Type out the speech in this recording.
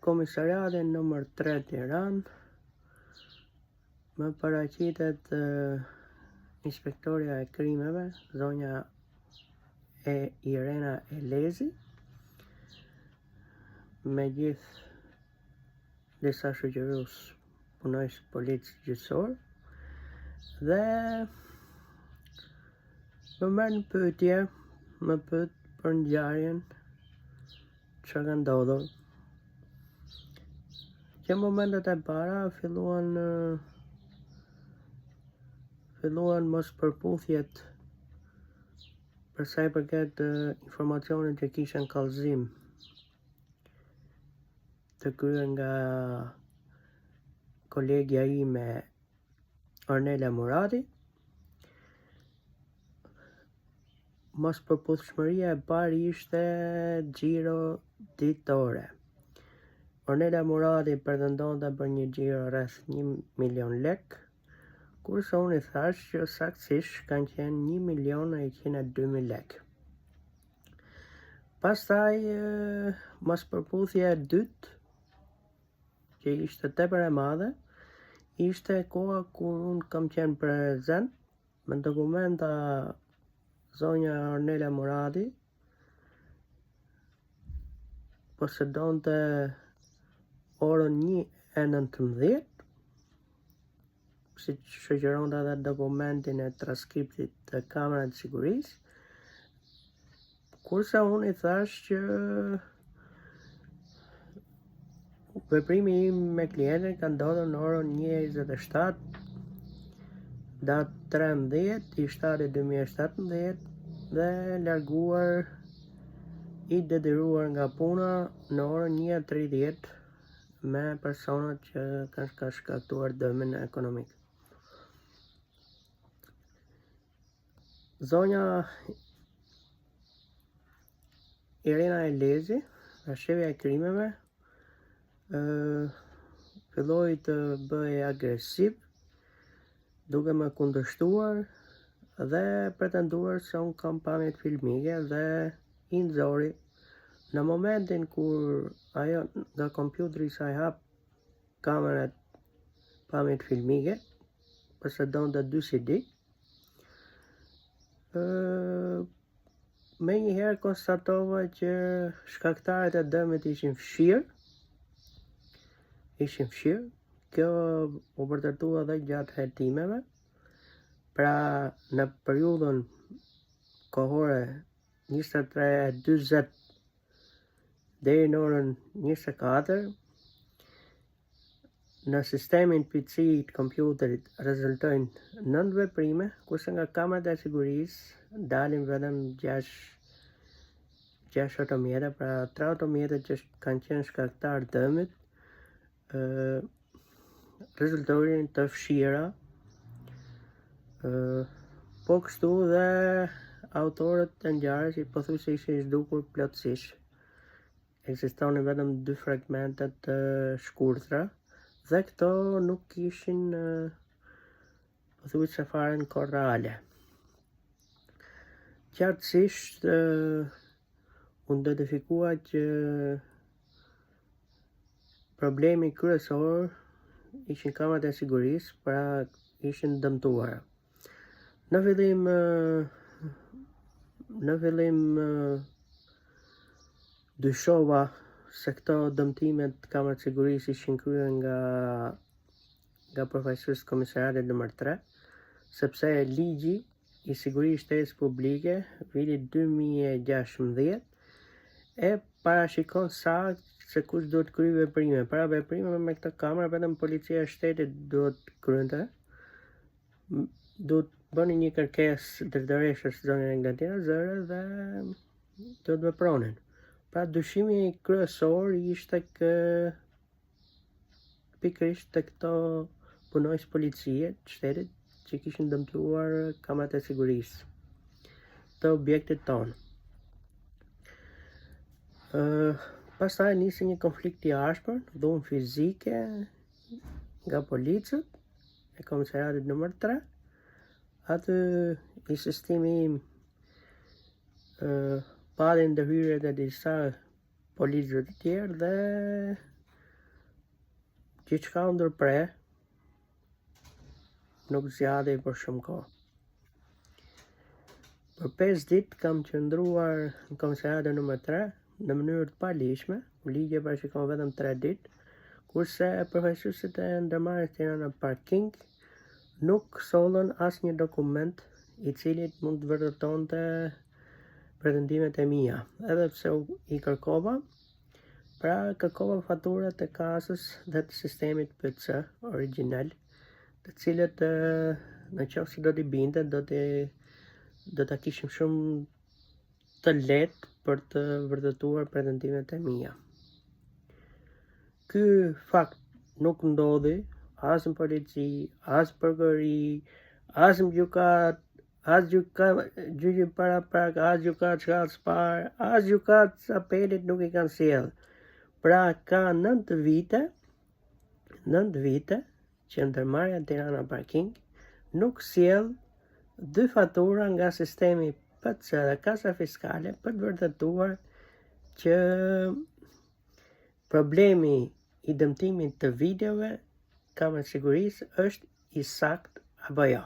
Komisariatin nëmër 3 Tiranë, më paraqitet inspektoria e krimeve, zonja Irena Elezi, me gjithë disa shoqërues punojës policë gjyqësor, dhe më merr në pyetje, më pyet për ngjarjen që ka ndodhur. Që momentet e para filluan mos përputhjet për sa i përket informacionit që kishen kallëzim të kryer nga kolegja ime Ornela Murati. Mos përputhshmëria e parë ishte xhiro ditore. Ornela Murati pretendonte për një xhiro rreth 1 milion lek, kurse unë i thash që saktësisht kanë qenë 1.102.000 lek. Pastaj mos përputhja e dytë, që ishte tepër e madhe, ishte koha kur unë kam qenë prezent me dokumenta. Zonja Ornela Murati posedonte orën 1:19, si shoqëronte edhe dokumentin e transkriptit të kamerës të sigurisë, kurse unë i thash që veprimi im me klientin ka ndodhur në orën 1:27, datë 13/7/2017, dhe larguar i detyruar nga puna në orën 1:30 me personat që kanë shkaktuar dëmin ekonomik. Zonja Irena Elezi, shefja e krimeve, filloi të bëhej agresiv, duke më kundërshtuar dhe pretenduar se unë kam pamjet filmike, dhe i nxori në momentin kur ajo nga kompjuteri i saj hap kamerat pamjet filmike, posedonte 2 CD. Me njëherë konstatova që shkaktarët e dëmit ishin fshirë. Kjo u vërtetua edhe gjatë hetimeve. Pra, në periudhën kohore 23:40 deri në orën 24, në sistemin PC të kompjuterit rezultojnë 9 veprime, kurse nga kamerat e sigurisë dalin vetëm 6 automjete, pra 3 automjete që kanë qenë shkaktar dëmit rezultojnë të fshira. Po kështu dhe autorët e ngjarjes i pothuajse ishin zhdukur plotësisht. Ekzistonin vetëm 2 fragmente të shkurtra, dhe këto nuk kishin pothuajse fare në kohë reale. Qartësisht u identifikua që problemi kryesor ishin kamerat e sigurisë, pra ishin dëmtuara. Në fillim dyshova se këto dëmtimet të kamerës sigurisë ishin kryer nga përfaqësues komisariatit nëmër 3, sepse ligji i sigurisë shtetit publike, viti 2016, e parashikon saktë se kush duhet kryej veprime. Para veprime me këtë kamerë vetëm policia e shtetit duhet kryente. Duhet bëni një kërkesë drejtoreshës zonën e Nglatina Zëre dhe duhet vepronin. Pra dyshimi kryesor ishte pikërisht te këto punojës policie të shtetit që kishin dëmtuar kamerat e sigurisë të objektit tonë. Pastaj nisi një konflikt i ashpër, dhunë fizike nga policët e komisariatit nëmër 3. Aty insistimi im padi ndërhyrjet e disa policëve të tjerë dhe gjithçka u ndërpre, nuk zgjadej për shumë kohë. Për 5 ditë kam qëndruar në komisariatin numër 3 në mënyrë të palishme, ligji parashikon vetëm 3 ditë, kurse përfaqësuesit e ndërmarrjes Tirana Parking nuk sollën asnjë dokument i cili mund të vërtetonte pretendimet e mia, edhe pse i kërkova. Pra kërkova faturat e kasës dhe të sistemit PC original, të cilët në qoftë se do t'i binte, do ta kishim shumë të lehtë për të vërtetuar pretendimet e mia. Ky fakt nuk ndodhi as në polici, as prokurori, as në gjykat, as gjyqi paraprak, as gjykat shkallës parë, as gjykat apelit nuk i kanë sjell. Pra ka 9 vite që ndërmarrja Tirana Parking nuk sjell 2 fatura nga sistemi PC dhe kasa fiskale për të vërtetuar që problemi i dëmtimit të videove kamerë sigurisë është i sakt apo jo.